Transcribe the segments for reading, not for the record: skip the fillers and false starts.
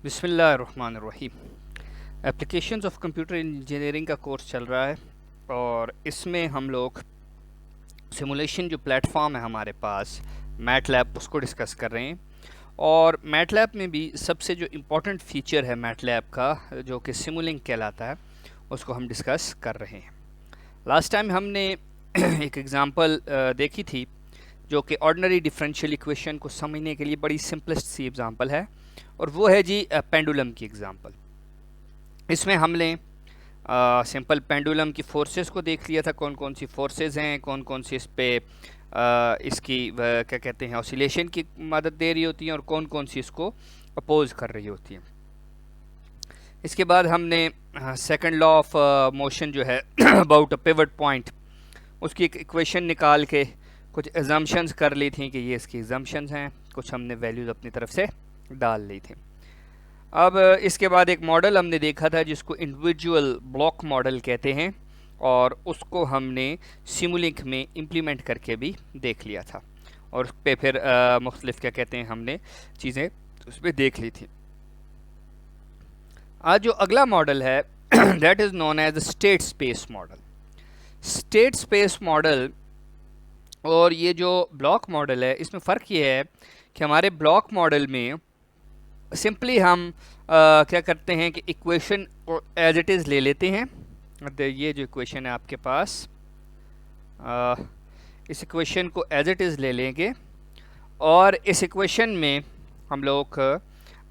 बिस्मिल्लाहिर्रहमानिर्रहीम। Applications of computer engineering का course चल रहा है और इसमें हम लोग सिमुलेशन जो प्लेटफॉर्म है हमारे पास मैटलैब उसको डिस्कस कर रहे हैं। और मैटलैब में भी सबसे जो इम्पोर्टेंट फीचर है मैटलैब का जो कि सिमुलिंक कहलाता है उसको हम डिस्कस कर रहे हैं। लास्ट टाइम हमने एक एग्ज़ाम्पल देखी थी जो कि ऑर्डिनरी डिफरेंशियल इक्वेशन को समझने के लिए बड़ी सिंपलेस्ट सी एग्ज़ाम्पल है और वो है जी पेंडुलम की एग्ज़ाम्पल। इसमें हमने सिंपल पेंडुलम की फोर्सेस को देख लिया था, कौन कौन सी फोर्सेस हैं, कौन कौन सी इस पे इसकी क्या कहते हैं ऑसिलेशन की मदद दे रही होती हैं और कौन कौन सी इसको अपोज कर रही होती हैं। इसके बाद हमने सेकंड लॉ ऑफ मोशन जो है अबाउट अ पिवट पॉइंट उसकी एक इक्वेशन निकाल के कुछ एजम्पशंस कर ली थी कि ये इसकी एजम्पशंस हैं, कुछ हमने वैल्यूज़ अपनी तरफ से डाल ली थी। अब इसके बाद एक मॉडल हमने देखा था जिसको इंडिविजुअल ब्लॉक मॉडल कहते हैं और उसको हमने सिमुलिंक में इम्प्लीमेंट करके भी देख लिया था और उस पर फिर मुख्तलिफ क्या कहते हैं हमने चीज़ें उस पर देख ली थी। आज जो अगला मॉडल है that is known as state space model. State space model और ये जो ब्लॉक मॉडल है इसमें फ़र्क ये है कि हमारे ब्लॉक मॉडल में सिंपली हम क्या करते हैं कि इक्वेशन को एज इट इज़ ले लेते हैं। ये जो इक्वेशन है आपके पास इस इक्वेशन को एज इट इज़ ले लेंगे और इस इक्वेशन में हम लोग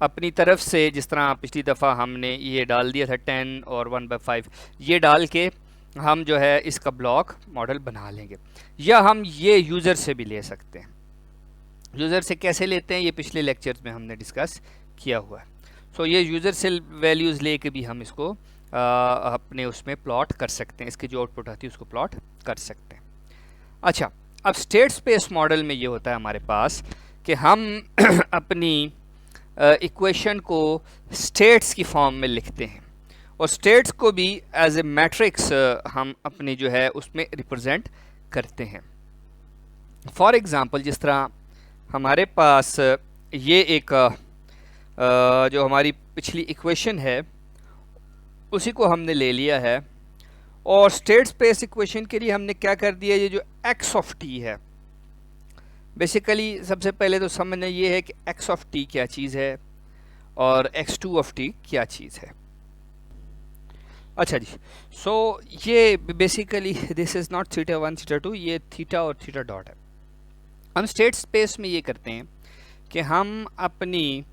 अपनी तरफ से जिस तरह पिछली दफ़ा हमने ये डाल दिया था 10 और 1/5 ये डाल के हम जो है इसका ब्लॉक मॉडल बना लेंगे, या हम ये यूज़र से भी ले सकते हैं। यूज़र से कैसे लेते हैं ये पिछले लेक्चर्स में हमने डिस्कस किया हुआ है। सो ये यूज़र से वैल्यूज़ ले के भी हम इसको अपने उसमें प्लॉट कर सकते हैं, इसकी जो आउटपुट आती है उसको प्लॉट कर सकते हैं। अच्छा, अब स्टेट स्पेस मॉडल में ये होता है हमारे पास कि हम अपनी इक्वेशन को स्टेट्स की फॉर्म में लिखते हैं और स्टेट्स को भी एज ए मैट्रिक्स हम अपनी जो है उसमें रिप्रेजेंट करते हैं। फॉर एग्ज़ाम्पल जिस तरह हमारे पास ये एक जो हमारी पिछली इक्वेशन है उसी को हमने ले लिया है और स्टेट स्पेस इक्वेशन के लिए हमने क्या कर दिया, ये जो x ऑफ t है बेसिकली सबसे पहले तो समझना ये है कि x ऑफ t क्या चीज़ है और x2 ऑफ t क्या चीज़ है। अच्छा जी, सो ये basically this is not theta 1 theta 2, ये थीटा और थीटा डॉट है। हम स्टेट स्पेस में ये करते हैं कि हम अपनी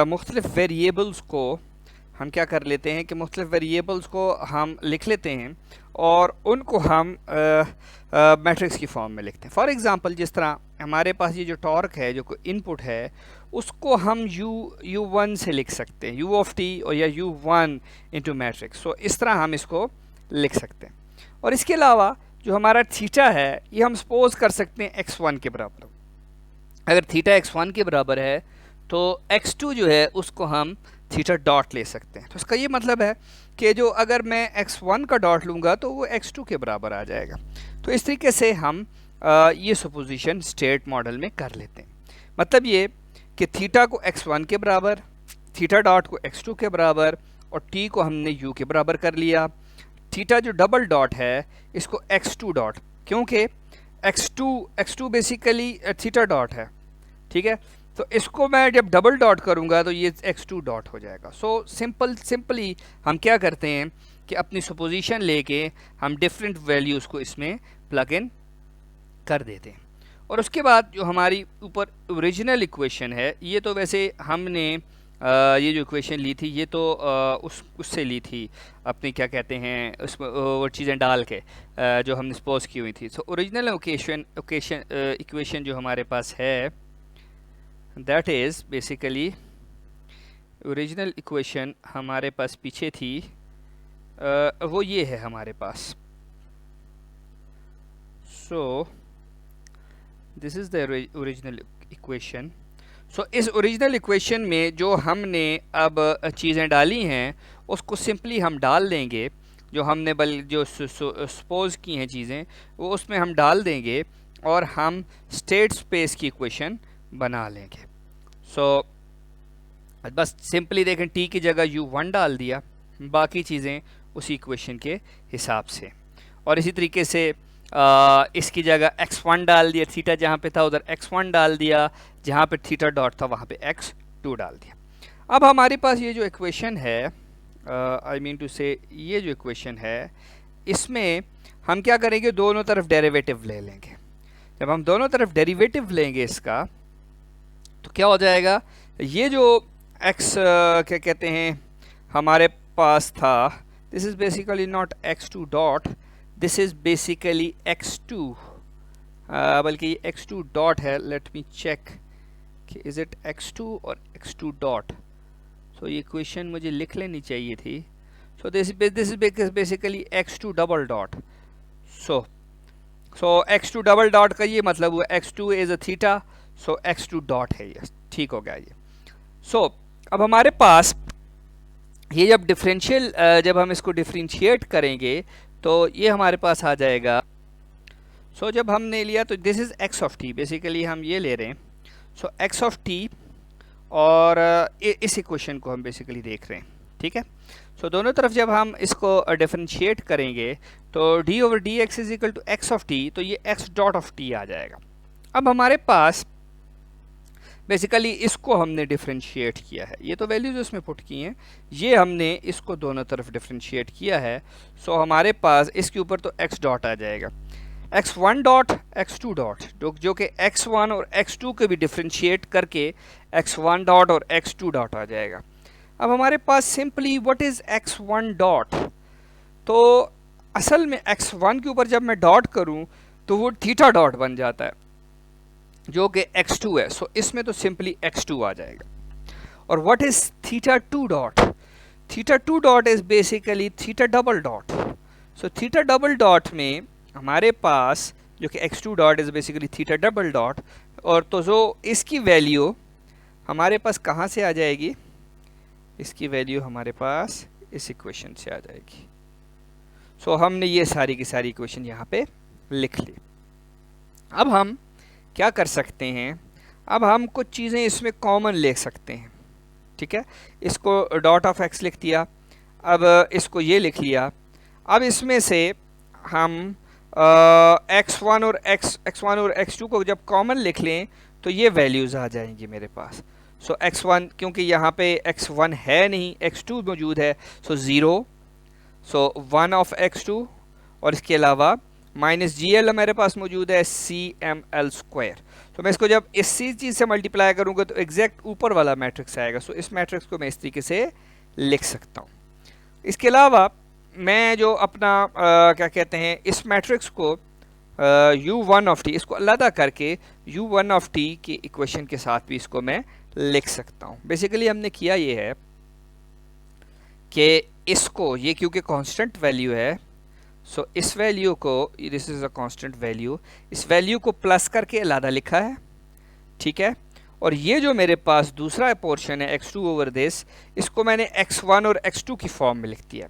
मुख्तलिफ वेरिएबल्स को हम क्या कर लेते हैं कि मुख्तलिफ वेरिएबल्स को हम लिख लेते हैं और उनको हम मैट्रिक्स की फॉर्म में लिखते हैं। फॉर एग्ज़ाम्पल जिस तरह हमारे पास ये जो टॉर्क है जो इनपुट है उसको हम u1 से लिख सकते हैं, u ऑफ t और या u1 इंटू मैट्रिक्स। सो इस तरह हम इसको लिख सकते हैं। और इसके अलावा जो हमारा थीटा है ये हम सपोज कर सकते हैं x1 के बराबर। अगर थीटा x1 के बराबर है तो x2 जो है उसको हम थीटा डॉट ले सकते हैं। तो इसका ये मतलब है कि जो अगर मैं x1 का डॉट लूँगा तो वो x2 के बराबर आ जाएगा। तो इस तरीके से हम ये सुपोजिशन स्टेट मॉडल में कर लेते हैं। मतलब ये कि थीटा को x1 के बराबर, थीटा डॉट को x2 के बराबर और t को हमने u के बराबर कर लिया। थीटा जो डबल डॉट है इसको x2 डॉट, क्योंकि x2 बेसिकली थीटा डॉट है, ठीक है। तो इसको मैं जब डबल डॉट करूंगा तो ये x2 डॉट हो जाएगा। सो सिंपली हम क्या करते हैं कि अपनी सुपोजिशन लेके हम डिफरेंट वैल्यूज़ को इसमें प्लग इन कर देते हैं। और उसके बाद जो हमारी ऊपर ओरिजिनल इक्वेशन है ये तो वैसे हमने ये जो इक्वेशन ली थी ये तो उससे ली थी अपनी क्या कहते हैं उसमें वो चीज़ें डाल के जो हमने सपोज की हुई थी। सो ओरिजिनल इक्वेशन जो हमारे पास है that is basically original equation हमारे पास पीछे थी वो ये है हमारे पास। So this is the original equation. So इस ओरिजिनल इक्वेशन में जो हमने अब चीज़ें डाली हैं उसको सिंपली हम डाल देंगे, जो हमने जो सपोज की हैं चीज़ें वो उसमें हम डाल देंगे और हम स्टेट स्पेस की इक्वेशन बना लेंगे। सो बस सिंपली देखें टी की जगह u1 डाल दिया, बाकी चीज़ें उसी इक्वेशन के हिसाब से। और इसी तरीके से इसकी जगह x1 डाल दिया, थीटा जहाँ पे था उधर x1 डाल दिया, जहाँ पे थीटा डॉट था वहाँ पे x2 डाल दिया। अब हमारे पास ये जो इक्वेशन है, आई मीन टू से ये जो इक्वेशन है, इसमें हम क्या करेंगे, दोनों तरफ डेरिवेटिव ले लेंगे। जब हम दोनों तरफ डेरिवेटिव लेंगे इसका, तो क्या हो जाएगा, ये जो x क्या कहते हैं हमारे पास था, this is basically not x2 dot, this is basically x2, बल्कि ये x2 डॉट है। लेट मी चेक कि इज़ इट x2 और x2 डॉट। सो ये इक्वेशन मुझे लिख लेनी चाहिए थी। So this is basically x2 double dot. So x2 double dot का ये मतलब हुआ x2 is a theta, so x2 dot है ये, ठीक हो गया ये। सो अब हमारे पास ये जब डिफरेंशियल, जब हम इसको डिफरेंशिएट करेंगे तो ये हमारे पास आ जाएगा। सो जब हमने लिया तो this is x of t, basically हम ये ले रहे हैं। सो x ऑफ t, और इस इक्वेशन को हम बेसिकली देख रहे हैं, ठीक है। सो दोनों तरफ जब हम इसको डिफरेंशिएट करेंगे तो d over d x is equal to x of t, तो ये x डॉट ऑफ t आ जाएगा। अब हमारे पास बेसिकली इसको हमने डिफरेंशिएट किया है, ये तो वैल्यूज उसमें पुट की हैं, ये हमने इसको दोनों तरफ डिफरेंशिएट किया है। सो हमारे पास इसके ऊपर तो x डॉट आ जाएगा, x1 डॉट x2 डॉट, जो कि x1 और x2 के भी डिफरेंशिएट करके x1 डॉट और x2 डॉट आ जाएगा। अब हमारे पास simply what is x1 dot, तो असल में x1 के ऊपर जब मैं डॉट करूं तो वो थीटा डॉट बन जाता है जो कि x2 है। सो इसमें तो सिंपली x2 आ जाएगा। और what is theta 2 dot, theta 2 dot is basically theta double dot. So theta double dot में हमारे पास जो कि x2 dot is basically theta double dot, और तो जो इसकी वैल्यू हमारे पास कहाँ से आ जाएगी, इसकी वैल्यू हमारे पास इस इक्वेशन से आ जाएगी। सो हमने ये सारी की सारी इक्वेशन यहाँ पे लिख ली। अब हम क्या कर सकते हैं, अब हम कुछ चीज़ें इसमें कॉमन ले सकते हैं, ठीक है। इसको डॉट ऑफ x लिख दिया, अब इसको ये लिख लिया। अब इसमें से हम x1 और x2 को जब कॉमन लिख लें तो ये वैल्यूज़ आ जाएंगी मेरे पास। सो x1 क्योंकि यहाँ पे x1 है नहीं, x2 मौजूद है, सो 0, सो 1 ऑफ x2, और इसके अलावा माइनस GL मेरे पास मौजूद है CML स्क्वायर। तो मैं इसको जब इसी चीज़ से मल्टीप्लाई करूँगा तो एग्जैक्ट ऊपर वाला मैट्रिक्स आएगा। सो इस मैट्रिक्स को मैं इस तरीके से लिख सकता हूँ। इसके अलावा मैं जो अपना क्या कहते हैं इस मैट्रिक्स को u1 ऑफ t, इसको अलग करके u1 ऑफ t की इक्वेशन के साथ भी इसको मैं लिख सकता हूँ। बेसिकली हमने किया ये है कि इसको, ये क्योंकि कांस्टेंट वैल्यू है, सो इस वैल्यू को, this is a constant value, इस वैल्यू को प्लस करके अलग लिखा है, ठीक है। और ये जो मेरे पास दूसरा पोर्शन है x2 ओवर दिस, इसको मैंने x1 और x2 की फॉर्म में लिख दिया।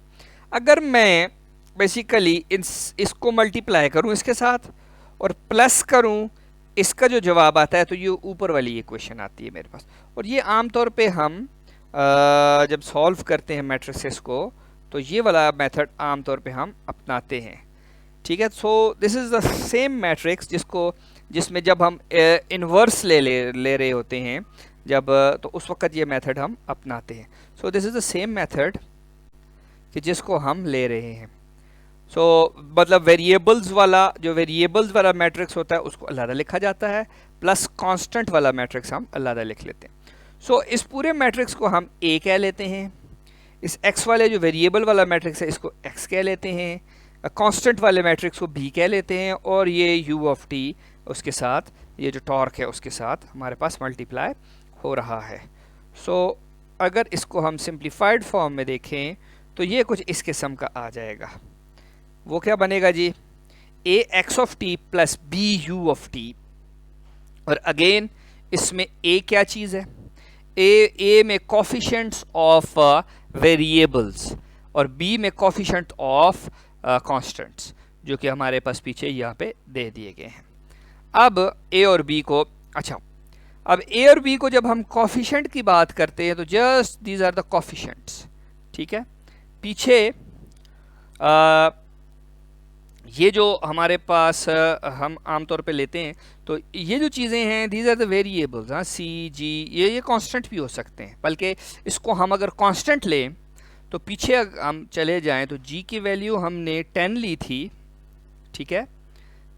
अगर मैं बेसिकली इसको मल्टीप्लाई करूं इसके साथ और प्लस करूं, इसका जो जवाब आता है तो ये ऊपर वाली इक्वेशन आती है मेरे पास। और ये आमतौर पे हम जब सॉल्व करते हैं मैट्रिसेस को तो ये वाला मेथड आमतौर पे हम अपनाते हैं, ठीक है। सो this is the same matrix जिसमें जब हम इन्वर्स ले रहे होते हैं जब, तो उस वक्त ये मेथड हम अपनाते हैं। सो this is the same method कि जिसको हम ले रहे हैं। सो मतलब वेरिएबल्स वाला मैट्रिक्स होता है उसको अलग लिखा जाता है, प्लस कांस्टेंट वाला मैट्रिक्स हम अलग लिख लेते हैं। सो इस पूरे मैट्रिक्स को हम A कह लेते हैं, इस x वाले जो वेरिएबल वाला मैट्रिक्स है इसको x कह लेते हैं, कांस्टेंट वाले मैट्रिक्स को b कह लेते हैं, और ये u ऑफ t उसके साथ ये जो टॉर्क है उसके साथ हमारे पास मल्टीप्लाई हो रहा है। सो अगर इसको हम सिंप्लीफाइड फॉर्म में देखें तो ये कुछ इस किस्म का आ जाएगा। वो क्या बनेगा जी, a x of t plus b u of t। और अगेन इसमें a क्या चीज़ है, a में कोफिशिएंट्स ऑफ वेरिएबल्स और b में कोफिशिएंट ऑफ कांस्टेंट्स जो कि हमारे पास पीछे यहाँ पे दे दिए गए हैं। अब a और b को, अच्छा अब ए और बी को जब हम कॉफिशेंट की बात करते हैं तो just these are the coefficients, ठीक है। पीछे ये जो हमारे पास हम आमतौर पे लेते हैं, तो ये जो चीज़ें हैं दीज आर द वेरिएबल्स, हाँ, सी जी, ये कांस्टेंट भी हो सकते हैं। बल्कि इसको हम अगर कांस्टेंट लें तो पीछे हम चले जाएं तो जी की वैल्यू हमने 10 ली थी, ठीक है।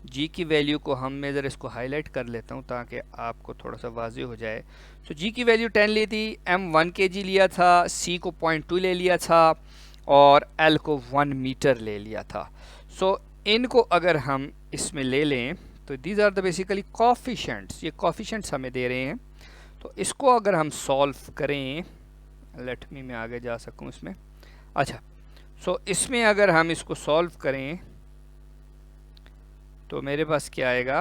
जी की वैल्यू को हम, मैं ज़रा इसको हाईलाइट कर लेता हूँ ताकि आपको थोड़ा सा वाज़ेह हो जाए। तो जी की वैल्यू 10 ली थी, एम 1 kg लिया था, सी को 0.2 ले लिया था और एल को 1 मीटर ले लिया था। सो इनको अगर हम इसमें ले लें तो these are the basically coefficients, ये कॉफिशेंट्स हमें दे रहे हैं। तो इसको अगर हम सॉल्व करें, लेट मी मैं आगे जा सकूं इसमें। अच्छा, सो इसमें अगर हम इसको सॉल्व करें तो मेरे पास क्या आएगा,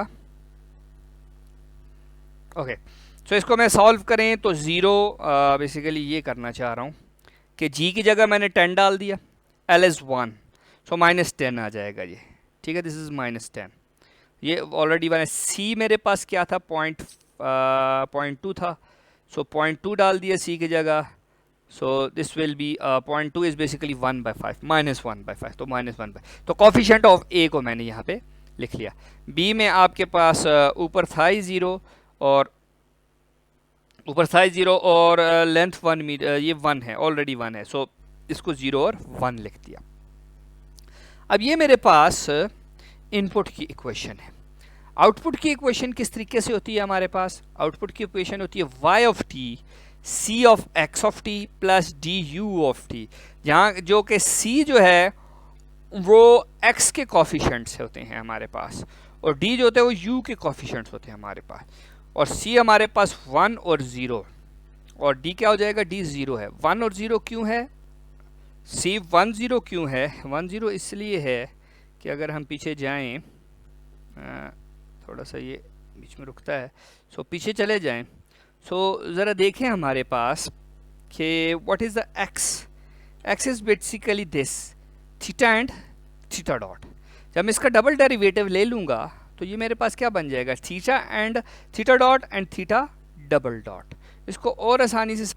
ओके। सो इसको मैं सॉल्व करें तो ज़ीरो, बेसिकली ये करना चाह रहा हूँ कि जी की जगह मैंने 10 डाल दिया, एल इज़ 1, सो -10 आ जाएगा ये, ठीक है। दिस इज़ -10, ये ऑलरेडी मैंने, सी मेरे पास क्या था, 0.2 था, सो 0.2 डाल दिया सी की जगह। So this will be 0.2 is basically 1/5, -1/5, तो -1/5। तो कॉफिशेंट ऑफ ए को मैंने यहाँ पे लिख लिया। बी में आपके पास ऊपर था ही ज़ीरो और लेंथ 1 मीटर, ये 1 है, ऑलरेडी 1 है, सो इसको 0 और 1 लिख दिया। अब ये मेरे पास इनपुट की इक्वेशन है। आउटपुट की इक्वेशन किस तरीके से होती है हमारे पास? आउटपुट की इक्वेशन होती है y of t c of x of t plus du of t, जहाँ जो कि c जो है वो x के कॉफिशेंट्स होते हैं हमारे पास और d जो होते हैं वो u के कॉफिशेंट्स होते हैं हमारे पास, और c हमारे पास 1 और 0, और d क्या हो जाएगा, d 0 है। 1 और 0 क्यों है, c 1 0 क्यों है? 1 0 इसलिए है कि अगर हम पीछे जाएं, थोड़ा सा ये बीच में रुकता है, सो पीछे चले जाएं, सो ज़रा देखें हमारे पास कि what is the x is basically this theta and theta dot. जब मैं इसका डबल डेरिवेटिव ले लूँगा तो ये मेरे पास क्या बन जाएगा, theta and theta dot and theta double dot. इसको और आसानी से,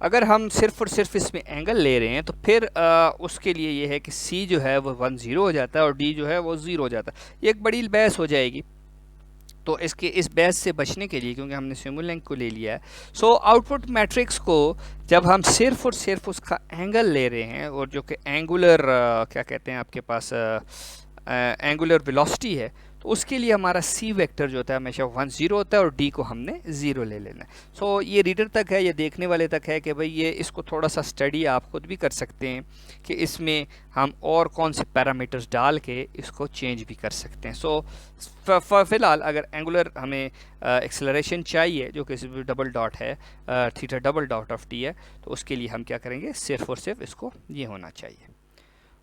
अगर हम सिर्फ और सिर्फ इसमें एंगल ले रहे हैं तो फिर उसके लिए ये है कि c जो है वो 1 0 हो जाता है और d जो है वो 0 हो जाता है। ये एक बड़ी बहस हो जाएगी, तो इस बहस से बचने के लिए, क्योंकि हमने सिमुलेंट को ले लिया है, सो आउटपुट मैट्रिक्स को जब हम सिर्फ और सिर्फ उसका एंगल ले रहे हैं, और जो कि एंगुलर क्या कहते हैं आपके पास एंगुलर वेलोसिटी है, तो उसके लिए हमारा c वेक्टर जो होता है हमेशा 1 0 होता है और d को हमने 0 ले लेना है। सो ये रीडर तक है, ये देखने वाले तक है कि भाई ये इसको थोड़ा सा स्टडी आप खुद भी कर सकते हैं कि इसमें हम और कौन से पैरामीटर्स डाल के इसको चेंज भी कर सकते हैं। सो फ़िलहाल अगर एंगुलर हमें एक्सेलरेशन चाहिए जो कि डबल डॉट है, theta double dot of T है, तो उसके लिए हम क्या करेंगे, सिर्फ और सिर्फ इसको ये होना चाहिए।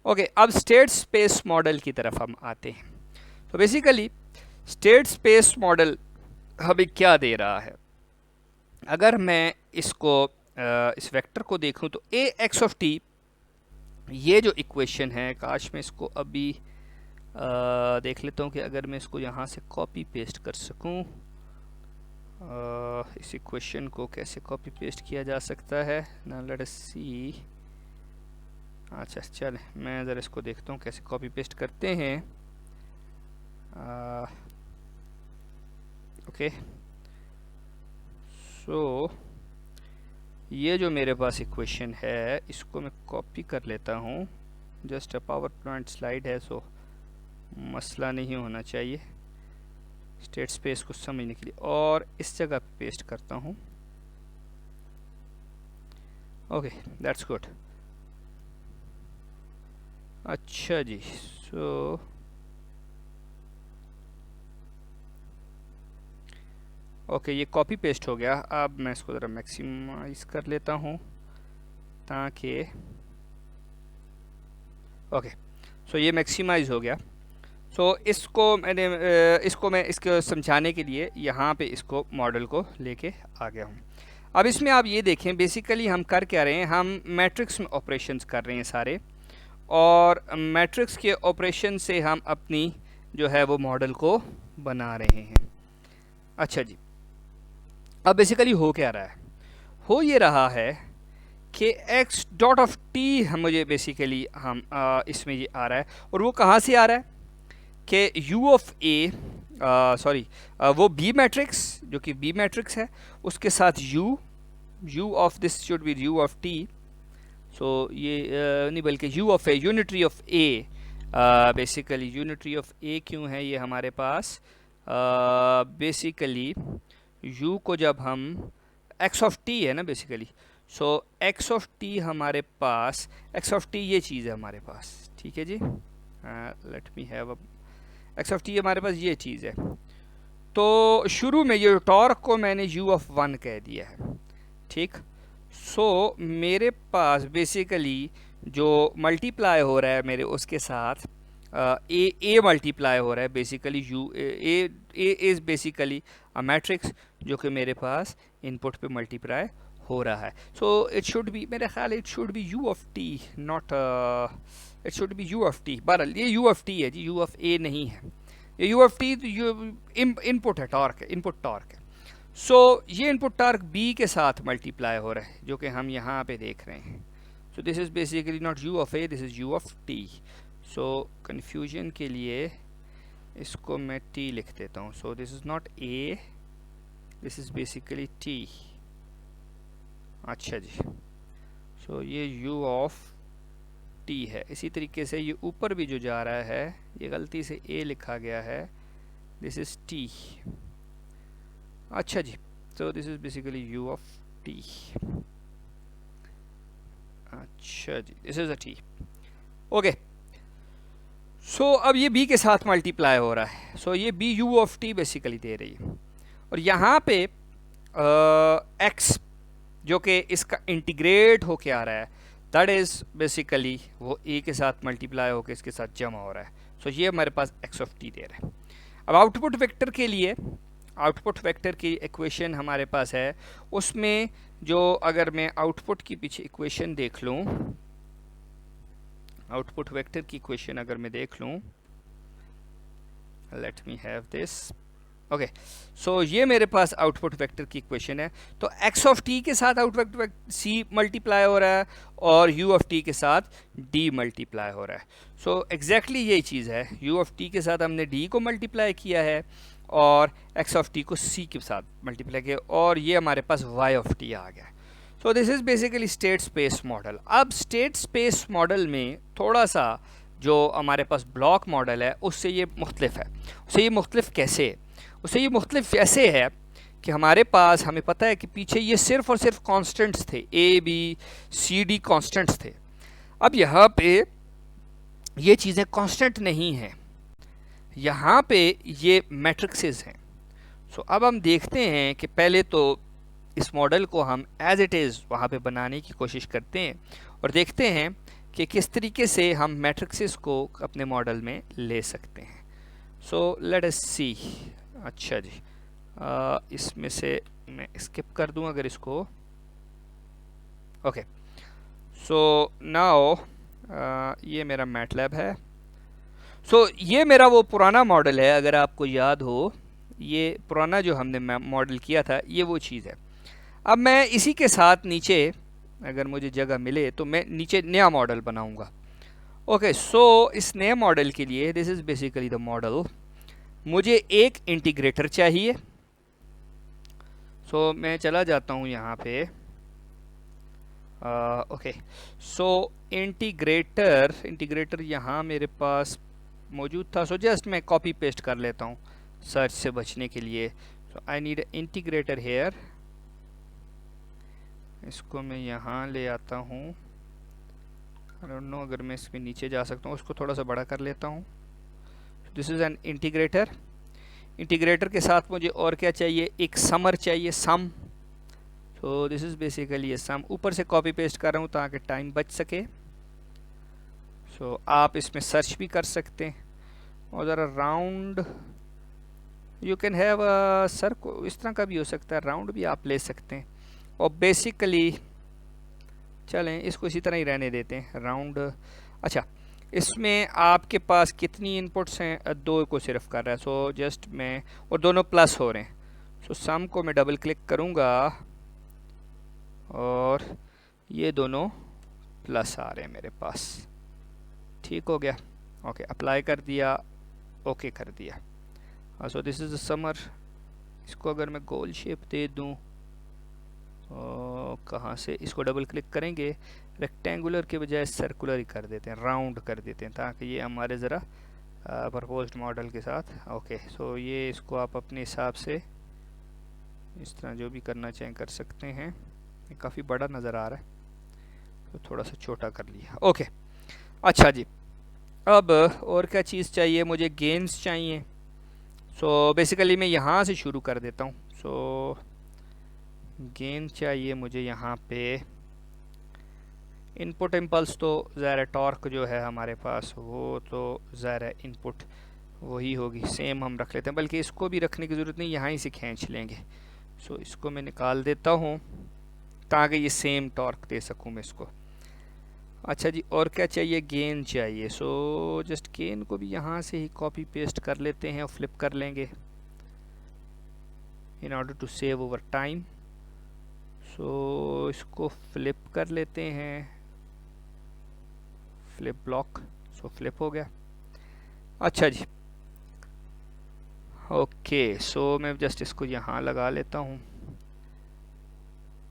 ओके, अब स्टेट स्पेस मॉडल की तरफ हम आते हैं। तो बेसिकली स्टेट स्पेस मॉडल हमें क्या दे रहा है? अगर मैं इसको इस वेक्टर को देखूं तो ए एक्स ऑफ टी, ये जो इक्वेशन है, काश मैं इसको अभी देख लेता हूं कि अगर मैं इसको यहाँ से कॉपी पेस्ट कर सकूं। इस इक्वेशन को कैसे कॉपी पेस्ट किया जा सकता है ना, लेट अस सी। अच्छा चल, मैं ज़रा इसको देखता हूँ कैसे कॉपी पेस्ट करते हैं। ओके, सो ये जो मेरे पास इक्वेशन है इसको मैं कॉपी कर लेता हूँ। Just a power point slide है, सो मसला नहीं होना चाहिए स्टेट स्पेस को समझने के लिए, और इस जगह पे पेस्ट करता हूँ। Okay, that's good. अच्छा जी, सो ओके, ये कॉपी पेस्ट हो गया। अब मैं इसको ज़रा मैक्सिमाइज कर लेता हूँ ताकि, ओके, सो ये मैक्सिमाइज हो गया। सो इसको मैं इसको समझाने के लिए यहाँ पे इसको मॉडल को लेके आ गया हूँ। अब इसमें आप ये देखें, बेसिकली हम कर क्या रहे हैं, हम मैट्रिक्स में ऑपरेशंस कर रहे हैं सारे, और मैट्रिक्स के ऑपरेशन से हम अपनी जो है वो मॉडल को बना रहे हैं। अच्छा जी, अब बेसिकली हो क्या रहा है, हो ये रहा है कि एक्स डॉट ऑफ टी हम मुझे बेसिकली हम इसमें ये आ रहा है, और वो कहाँ से आ रहा है कि u ऑफ ए, सॉरी वो बी मैट्रिक्स जो कि बी मैट्रिक्स है उसके साथ u of this should be u of t, so ये नहीं बल्कि u of A, unitary of A, basically unitary of A क्यों है ये हमारे पास, बेसिकली u को जब हम x ऑफ t है ना basically, so x of t हमारे पास, x ऑफ t ये चीज़ है हमारे पास, ठीक है जी, let me have x of t हमारे पास ये चीज़ है। तो शुरू में ये टॉर्क को मैंने u ऑफ 1 कह दिया है, ठीक। सो मेरे पास बेसिकली जो मल्टीप्लाई हो रहा है मेरे उसके साथ ए मल्टीप्लाई हो रहा है, basically U A is basically a matrix जो कि मेरे पास इनपुट पे मल्टीप्लाई हो रहा है। सो इट शुड बी, मेरे ख्याल it should be u of t, not it should be u of t, बहरहाल ये u ऑफ t है जी, u ऑफ a नहीं है, ये u ऑफ t इनपुट है, टॉर्क है, इनपुट टॉर्क है। सो ये इनपुट टॉर्क b के साथ मल्टीप्लाई हो रहा है जो कि हम यहाँ पे देख रहे हैं। सो this is basically not u of a, this is u of t। So confusion के लिए इसको मैं t लिख देता हूँ। सो this is not a, this is basically t। अच्छा जी, सो ये u ऑफ t है। इसी तरीके से ये ऊपर भी जो जा रहा है ये गलती से a लिखा गया है, दिस इज़ t। अच्छा जी, so this is basically u of t। अच्छा जी, this is a t, okay. So अब ये b के साथ मल्टीप्लाई हो रहा है, सो ये b u of t basically they रही है, और यहाँ पे x जो कि इसका इंटीग्रेट होके आ रहा है, दैट इज़ बेसिकली वो a के साथ मल्टीप्लाई होके इसके साथ जमा हो रहा है। सो ये हमारे पास x of t दे रहा है। अब आउटपुट वेक्टर के लिए, आउटपुट वेक्टर की इक्वेशन हमारे पास है, उसमें जो अगर मैं आउटपुट की पीछे इक्वेशन देख लूँ, आउटपुट वेक्टर की इक्वेशन अगर मैं देख लूँ, let me have this, okay. So ये मेरे पास आउटपुट वेक्टर की इक्वेशन है। तो x ऑफ t के साथ आउटपुट वेक्टर c मल्टीप्लाई हो रहा है और u ऑफ t के साथ d मल्टीप्लाई हो रहा है। सो एग्जैक्टली यही चीज़ है, u ऑफ t के साथ हमने d को मल्टीप्लाई किया है और x ऑफ t को c के साथ मल्टीप्लाई किया, और ये हमारे पास y ऑफ t आ गया। सो this is basically state space model. अब स्टेट स्पेस मॉडल में थोड़ा सा जो हमारे पास ब्लॉक मॉडल है उससे ये मुख्तलिफ है। उससे ये मुख्तलिफ कैसे है? उससे ये मुख्तलिफ ऐसे है कि हमारे पास, हमें पता है कि पीछे ये सिर्फ और सिर्फ कॉन्स्टेंट्स थे, a b c d constants थे। अब यहाँ पे ये चीज़ें कॉन्स्टेंट नहीं हैं, यहाँ पे ये मैट्रिक्सेस हैं। सो अब हम देखते हैं कि पहले तो इस मॉडल को हम एज इट इज़ वहाँ पे बनाने की कोशिश करते हैं और देखते हैं कि किस तरीके से हम मैट्रिक्सेस को अपने मॉडल में ले सकते हैं। सो लेट अस सी। अच्छा जी, इसमें से मैं स्किप कर दूं अगर इसको, ओके। सो नाउ ये मेरा मैटलैब है। सो ये मेरा वो पुराना मॉडल है, अगर आपको याद हो, ये पुराना जो हमने मॉडल किया था ये वो चीज़ है। अब मैं इसी के साथ नीचे अगर मुझे जगह मिले तो मैं नीचे नया मॉडल बनाऊंगा। ओके, सो इस नए मॉडल के लिए, this is basically the model, मुझे एक इंटीग्रेटर चाहिए। सो मैं चला जाता हूँ यहाँ पे, ओके। सो इंटीग्रेटर यहाँ मेरे पास मौजूद था, सो जस्ट मैं कॉपी पेस्ट कर लेता हूँ सर्च से बचने के लिए। सो आई नीड इंटीग्रेटर हेयर, इसको मैं यहाँ ले आता हूँ। आई डोंट नो अगर मैं इसमें नीचे जा सकता हूँ, उसको थोड़ा सा बड़ा कर लेता हूँ। This is an integrator. Integrator के साथ मुझे और क्या चाहिए, एक समर चाहिए, सम। सो दिस इज़ बेसिकली ये सम। ऊपर से कॉपी पेस्ट कर रहा हूँ ताकि टाइम बच सके। सो आप इसमें सर्च भी कर सकते हैं, और ज़रा round you can have a circle, इस तरह का भी हो सकता है, राउंड भी आप ले सकते हैं। और बेसिकली चलें इसको इसी तरह ही रहने देते हैं, राउंड। अच्छा, इसमें आपके पास कितनी इनपुट्स हैं, 2 को सिर्फ कर रहा है। सो जस्ट मैं, और दोनों प्लस हो रहे हैं। सो सम को मैं डबल क्लिक करूँगा और ये दोनों प्लस आ रहे हैं मेरे पास। ठीक हो गया। ओके, अप्लाई कर दिया, ओके कर दिया। सो दिस इज़ द समर। इसको अगर मैं गोल शेप दे दूँ, कहाँ से, इसको डबल क्लिक करेंगे, रेक्टेंगुलर के बजाय सर्कुलर ही कर देते हैं, राउंड कर देते हैं, ताकि ये हमारे ज़रा प्रपोज्ड मॉडल के साथ। ओके, सो ये इसको आप अपने हिसाब से इस तरह जो भी करना चाहें कर सकते हैं। ये काफ़ी बड़ा नज़र आ रहा है तो थोड़ा सा छोटा कर लिया। ओके, अच्छा जी, अब और क्या चीज़ चाहिए मुझे? गेन्स चाहिए। सो बेसिकली मैं यहाँ से शुरू कर देता हूँ। सो गेन चाहिए मुझे यहाँ पे। इनपुट इम्पल्स तो ज़ाहिर है टॉर्क जो है हमारे पास वो तो ज़ाहिर है इनपुट वही होगी, सेम हम रख लेते हैं, बल्कि इसको भी रखने की ज़रूरत नहीं, यहाँ ही से खींच लेंगे। सो इसको मैं निकाल देता हूँ ताकि ये सेम टॉर्क दे सकूँ मैं इसको। अच्छा जी, और क्या चाहिए? गेन चाहिए। सो जस्ट गेन को भी यहाँ से ही कॉपी पेस्ट कर लेते हैं और फ्लिप कर लेंगे in order to save over time. So इसको फ्लिप कर लेते हैं, फ्लिप ब्लॉक। सो फ्लिप हो गया। अच्छा जी, ओके, सो मैं जस्ट इसको यहाँ लगा लेता हूँ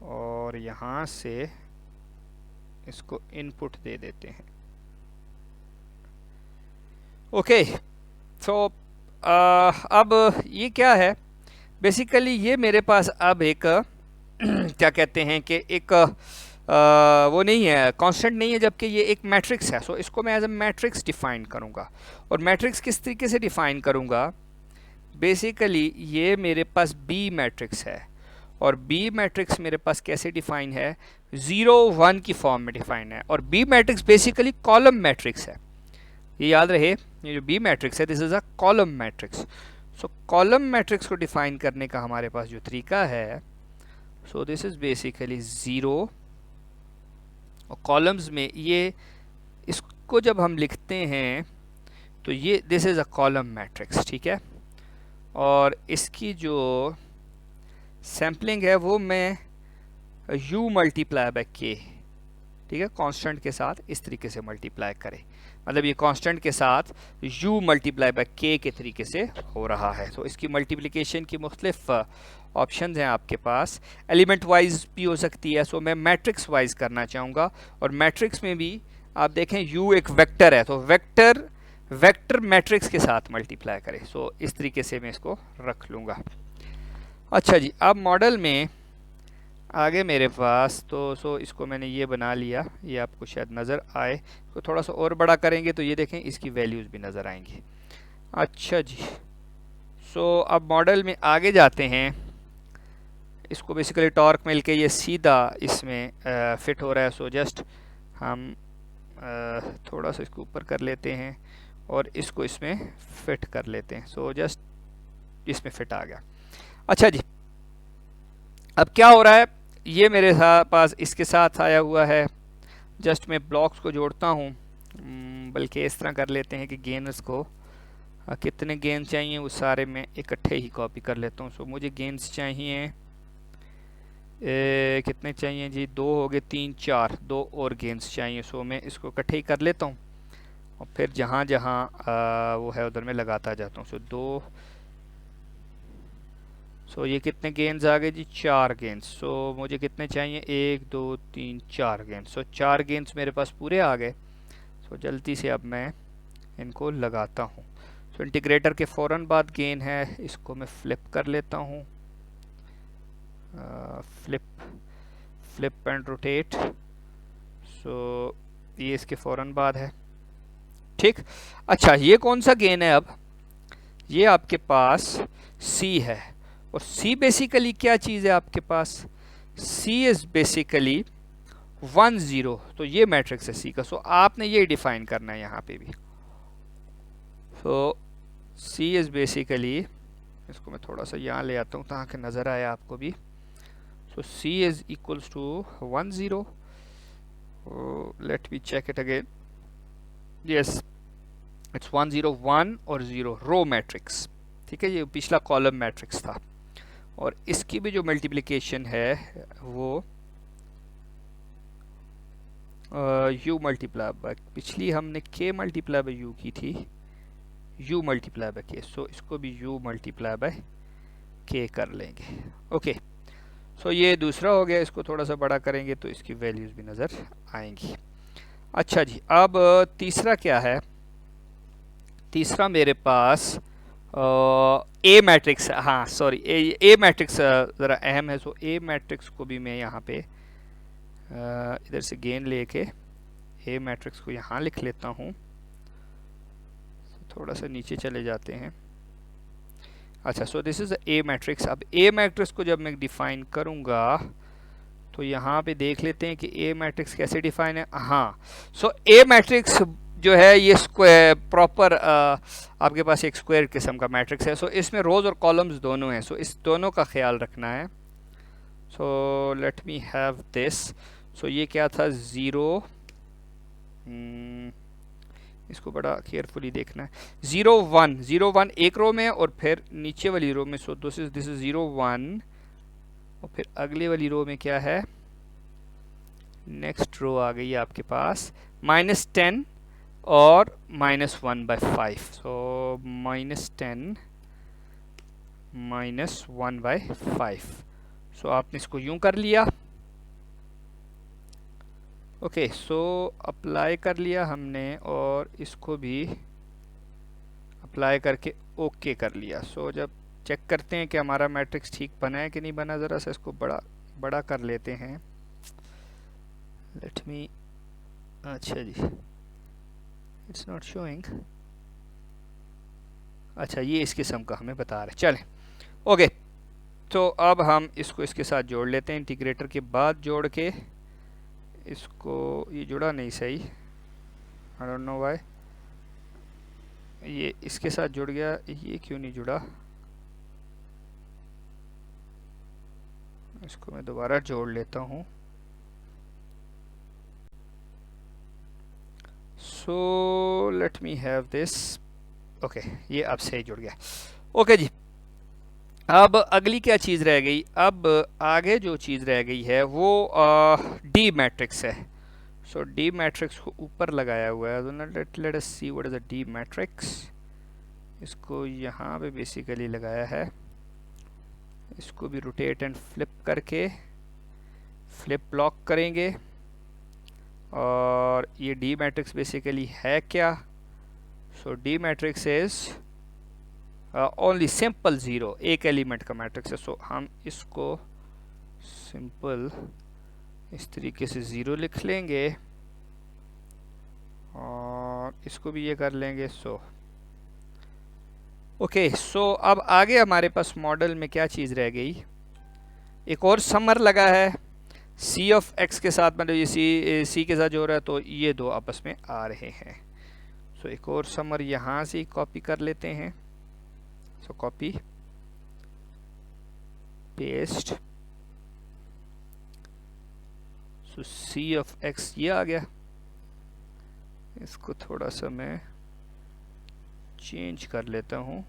और यहाँ से इसको इनपुट दे देते हैं। ओके, सो अब ये क्या है? बेसिकली ये मेरे पास अब एक क्या कहते हैं कि एक वो नहीं है, कांस्टेंट नहीं है, जबकि ये एक मैट्रिक्स है। सो इसको मैं एज अ मैट्रिक्स डिफाइन करूँगा। और मैट्रिक्स किस तरीके से डिफाइन करूँगा? बेसिकली ये मेरे पास बी मैट्रिक्स है और बी मैट्रिक्स मेरे पास कैसे डिफाइन है? 0 1 की फॉर्म में डिफाइन है। और B matrix basically column matrix है, ये याद रहे। ये जो बी मैट्रिक्स है this is a column matrix. So column matrix को डिफाइन करने का हमारे पास जो तरीका है, सो दिस इज़ बेसिकली 0 और कॉलम्स में ये, इसको जब हम लिखते हैं तो ये this is a column matrix, ठीक है। और इसकी जो सैम्पलिंग है वो मैं u मल्टीप्लाई बाय k, ठीक है, कांस्टेंट के साथ इस तरीके से मल्टीप्लाई करें, मतलब ये कांस्टेंट के साथ u मल्टीप्लाई बाय k के तरीके से हो रहा है। तो इसकी मल्टीप्लिकेशन की मुख्तलिफ ऑप्शन हैं आपके पास, एलिमेंट वाइज भी हो सकती है। सो मैं मैट्रिक्स वाइज करना चाहूँगा और मैट्रिक्स में भी आप देखें u एक वेक्टर है तो वेक्टर मैट्रिक्स के साथ मल्टीप्लाई करें। सो इस तरीके से मैं इसको रख लूँगा। अच्छा जी, अब मॉडल में आगे मेरे पास तो सो इसको मैंने ये बना लिया, ये आपको शायद नज़र आए। तो थोड़ा सा और बड़ा करेंगे तो ये देखें इसकी वैल्यूज़ भी नज़र आएंगी। अच्छा जी, सो अब मॉडल में आगे जाते हैं। इसको बेसिकली टॉर्क मिल के ये सीधा इसमें फिट हो रहा है। सो जस्ट हम थोड़ा सा इसको ऊपर कर लेते हैं और इसको इसमें फिट कर लेते हैं। सो जस्ट इसमें फिट आ गया। अच्छा जी, अब क्या हो रहा है? ये मेरे पास इसके साथ आया हुआ है। जस्ट मैं ब्लॉक्स को जोड़ता हूँ, बल्कि इस तरह कर लेते हैं कि गेन्स को कितने गेंस चाहिए वो सारे मैं इकट्ठे ही कॉपी कर लेता हूँ। सो मुझे गेंस चाहिए कितने चाहिए जी? 2 हो गए, 3 4, 2 और गेंस चाहिए। सो मैं इसको इकट्ठे ही कर लेता हूँ और फिर जहाँ जहाँ वो है उधर मैं लगाता जाता हूँ। सो 2, सो ये कितने गेंस आ गए जी? 4 गेंस। सो मुझे कितने चाहिए? 1 2 3 4 गेंस। सो 4 गेंस मेरे पास पूरे आ गए। सो जल्दी से अब मैं इनको लगाता हूँ। सो इंटीग्रेटर के फ़ौरन बाद गेन है, इसको मैं फ्लिप कर लेता हूँ, फ्लिप एंड रोटेट। सो ये इसके फ़ौरन बाद है, ठीक। अच्छा, ये कौन सा गेन है? अब ये आपके पास C है और C बेसिकली क्या चीज़ है आपके पास? C is basically 1 0। तो ये मैट्रिक्स है C का। सो आपने ये डिफाइन करना है यहाँ पे भी। सो C इज़ बेसिकली, इसको मैं थोड़ा सा यहाँ ले आता हूँ ताकि नज़र आए आपको भी। So C is equals to 1 0। Let me check it again. Yes, it's 1 0 1 और 0 रो मैट्रिक्स, ठीक है। ये पिछला कॉलम मैट्रिक्स था और इसकी भी जो मल्टीप्लिकेशन है वो u मल्टीप्लाई बाय, पिछली हमने k मल्टीप्लाई बाय u की थी, u मल्टीप्लाई बाय k, सो इसको भी u मल्टीप्लाई बाय k कर लेंगे। ओके, सो ये दूसरा हो गया। इसको थोड़ा सा बड़ा करेंगे तो इसकी वैल्यूज़ भी नज़र आएंगी। अच्छा जी, अब तीसरा क्या है? तीसरा मेरे पास ए मैट्रिक्स, हाँ सॉरी, ए मैट्रिक्स ज़रा अहम है। सो ए मैट्रिक्स को भी मैं यहाँ पे इधर से गेन लेके ए मैट्रिक्स को यहाँ लिख लेता हूँ। थोड़ा सा नीचे चले जाते हैं। अच्छा, सो दिस इज़ ए मैट्रिक्स। अब ए मैट्रिक्स को जब मैं डिफ़ाइन करूँगा तो यहाँ पे देख लेते हैं कि ए मैट्रिक्स कैसे डिफ़ाइन है। हाँ, सो ए मैट्रिक्स जो है ये स्क्वायर प्रॉपर आपके पास एक स्क्वायर किस्म का मैट्रिक्स है। सो इसमें रोज़ और कॉलम्स दोनों हैं। सो इस दोनों का ख्याल रखना है। So let me have this. So ये क्या था? ज़ीरो, इसको बड़ा केयरफुली देखना है। 0 1, 0 1 एक रो में और फिर नीचे वाली रो में। सो दिस इज 0 1 और फिर अगली वाली रो में क्या है? नेक्स्ट रो आ गई है आपके पास -10 और -1/5। सो -10 -1/5। सो आपने इसको यूं कर लिया। ओके, सो अप्लाई कर लिया हमने और इसको भी अप्लाई करके ओके कर लिया। सो जब चेक करते हैं कि हमारा मैट्रिक्स ठीक बना है कि नहीं बना, ज़रा सा इसको बड़ा कर लेते हैं। लेट मी, अच्छा जी, इट्स नॉट शोइंग। अच्छा, ये इस किस्म का हमें बता रहे। चलें, ओके, तो अब हम इसको इसके साथ जोड़ लेते हैं। इंटीग्रेटर के बाद जोड़ के इसको, ये जुड़ा नहीं सही, आई डोंट नो व्हाई। ये इसके साथ जुड़ गया, ये क्यों नहीं जुड़ा? इसको मैं दोबारा जोड़ लेता हूँ। सो let me have this. Okay, ये अब सही जुड़ गया। ओके जी, अब अगली क्या चीज़ रह गई? अब आगे जो चीज़ रह गई है वो डी मैट्रिक्स है। सो डी मैट्रिक्स को ऊपर लगाया हुआ है। Let us see what is a D matrix. इसको यहाँ पे बेसिकली लगाया है। इसको भी रोटेट एंड फ्लिप करके फ्लिप लॉक करेंगे। और ये डी मैट्रिक्स बेसिकली है क्या? So D matrix is only simple zero, एक एलिमेंट का मैट्रिक्स है। सो हम इसको सिंपल इस तरीके से ज़ीरो लिख लेंगे और इसको भी ये कर लेंगे। सो ओके, सो अब आगे हमारे पास मॉडल में क्या चीज़ रह गई? एक और समर लगा है सी ऑफ एक्स के साथ, मतलब ये सी के साथ जो हो रहा है, तो ये दो आपस में आ रहे हैं। सो एक और समर यहाँ से कॉपी कर लेते हैं। So copy paste. So C of x ये आ गया। इसको थोड़ा सा मैं चेंज कर लेता हूँ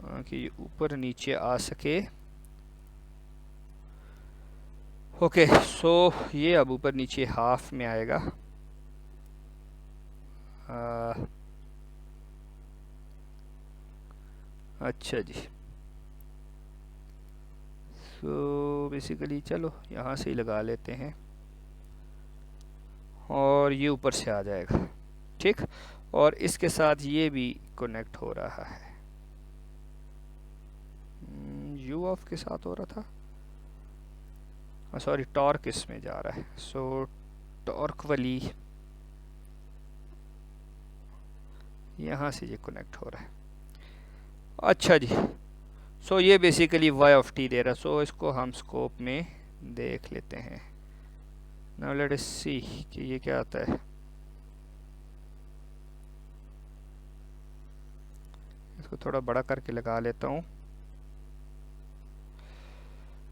कि ये ऊपर नीचे आ सके। ओके, सो ये अब ऊपर नीचे हाफ में आएगा। अच्छा जी, सो बेसिकली चलो यहाँ से ही लगा लेते हैं और ये ऊपर से आ जाएगा। ठीक, और इसके साथ ये भी कनेक्ट हो रहा है। यू ऑफ के साथ हो रहा था, सॉरी टॉर्क इसमें जा रहा है। सो टॉर्क वाली यहाँ से ये कनेक्ट हो रहा है। अच्छा जी, सो ये बेसिकली y ऑफ t दे रहा है। सो इसको हम स्कोप में देख लेते हैं। नाउ लेट अस सी कि ये क्या आता है। इसको थोड़ा बड़ा करके लगा लेता हूँ।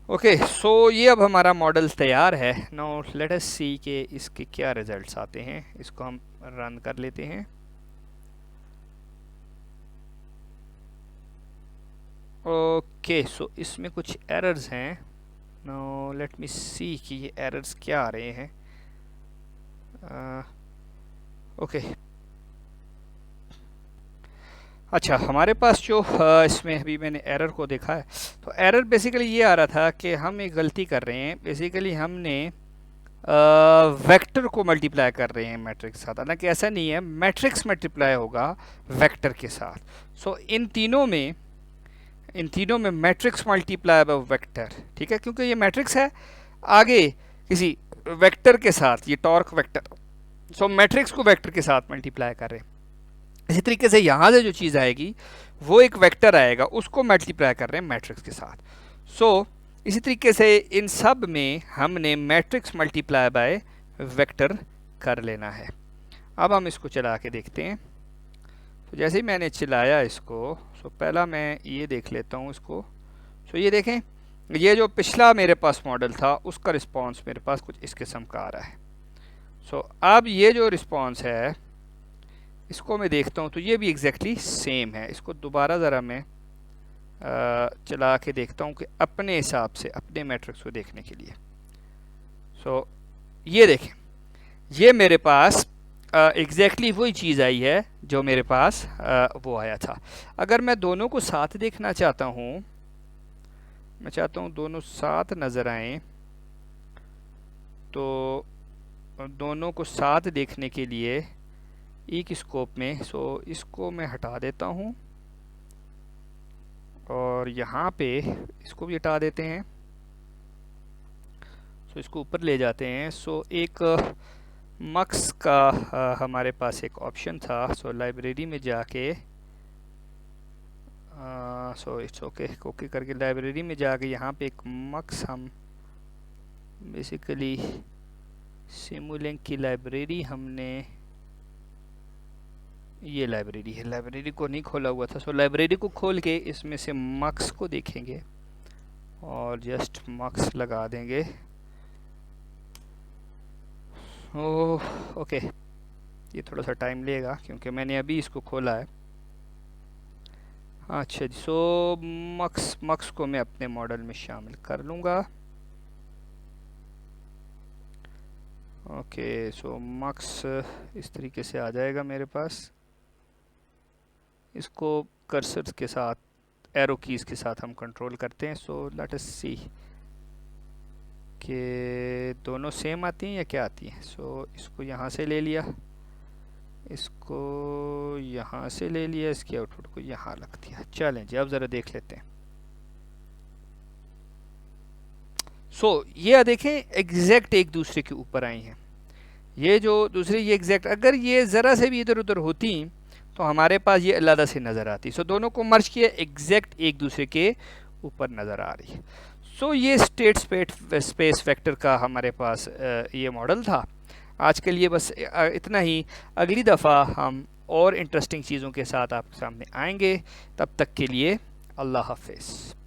ओके, सो ये अब हमारा मॉडल तैयार है। नाउ लेट अस सी कि इसके क्या रिजल्ट्स आते हैं। इसको हम रन कर लेते हैं। ओके, सो इसमें कुछ एरर्स हैं। नो लेट मी सी कि ये एरर्स क्या आ रहे हैं। ओके, अच्छा, हमारे पास जो इसमें अभी मैंने एरर को देखा है, तो एरर बेसिकली ये आ रहा था कि हम एक गलती कर रहे हैं। बेसिकली हमने वेक्टर को मल्टीप्लाई कर रहे हैं मैट्रिक्स के साथ, हालांकि ऐसा नहीं है, मैट्रिक्स मल्टीप्लाई होगा वेक्टर के साथ। सो इन तीनों में मैट्रिक्स मल्टीप्लाई बाय वेक्टर, ठीक है, क्योंकि ये मैट्रिक्स है आगे किसी वेक्टर के साथ, ये टॉर्क वेक्टर, सो मैट्रिक्स को वेक्टर के साथ मल्टीप्लाई कर रहे हैं। इसी तरीके से यहाँ से जो चीज़ आएगी वो एक वेक्टर आएगा, उसको मल्टीप्लाई कर रहे हैं मैट्रिक्स के साथ। सो इसी तरीके से इन सब में हमने मैट्रिक्स मल्टीप्लाई बाय वेक्टर कर लेना है। अब हम इसको चला के देखते हैं। तो जैसे ही मैंने चलाया इसको, सो पहला मैं ये देख लेता हूँ इसको। सो ये देखें, ये जो पिछला मेरे पास मॉडल था उसका रिस्पॉन्स मेरे पास कुछ इस किस्म का आ रहा है। सो अब ये जो रिस्पॉन्स है इसको मैं देखता हूँ तो ये भी एग्जैक्टली सेम है। इसको दोबारा ज़रा मैं चला के देखता हूँ कि अपने हिसाब से अपने मैट्रिक्स को देखने के लिए। सो ये देखें, ये मेरे पास एग्जैक्टली वही चीज़ आई है जो मेरे पास वो आया था। अगर मैं दोनों को साथ देखना चाहता हूँ, मैं चाहता हूँ दोनों साथ नज़र आएं, तो दोनों को साथ देखने के लिए एक स्कोप में, सो इसको मैं हटा देता हूँ और यहाँ पे इसको भी हटा देते हैं। सो इसको ऊपर ले जाते हैं। सो एक मक्स का हमारे पास एक ऑप्शन था। सो लाइब्रेरी में जाके सो इट्स ओके, ओके करके लाइब्रेरी में जाके यहाँ पे एक मक्स, हम बेसिकली सिमुलिंक की लाइब्रेरी, हमने ये लाइब्रेरी है, लाइब्रेरी को नहीं खोला हुआ था। सो लाइब्रेरी को खोल के इसमें से मक्स को देखेंगे और जस्ट मक्स लगा देंगे। ओके, ये थोड़ा सा टाइम लेगा क्योंकि मैंने अभी इसको खोला है। अच्छा जी, सो मक्स को मैं अपने मॉडल में शामिल कर लूँगा। ओके, सो मक्स इस तरीके से आ जाएगा मेरे पास। इसको कर्सर के साथ, एरो कीज़ के साथ हम कंट्रोल करते हैं। सो लेट अस सी कि दोनों सेम आती हैं या क्या आती हैं। सो इसको यहाँ से ले लिया, इसको यहाँ से ले लिया, इसकी आउटपुट को यहाँ रख दिया। चलें जी, अब ज़रा देख लेते हैं। सो ये देखें, एग्जैक्ट एक दूसरे के ऊपर आई हैं। ये जो दूसरी, ये एग्जैक्ट, अगर ये ज़रा से भी इधर उधर होती तो हमारे पास ये अलग से नज़र आती। सो दोनों को मर्ज किया, एग्जैक्ट एक दूसरे के ऊपर नज़र आ रही है। सो ये स्टेट स्पेस वेक्टर का हमारे पास ये मॉडल था। आज के लिए बस इतना ही। अगली दफ़ा हम और इंटरेस्टिंग चीज़ों के साथ आपके सामने आएंगे। तब तक के लिए अल्लाह हाफिज़।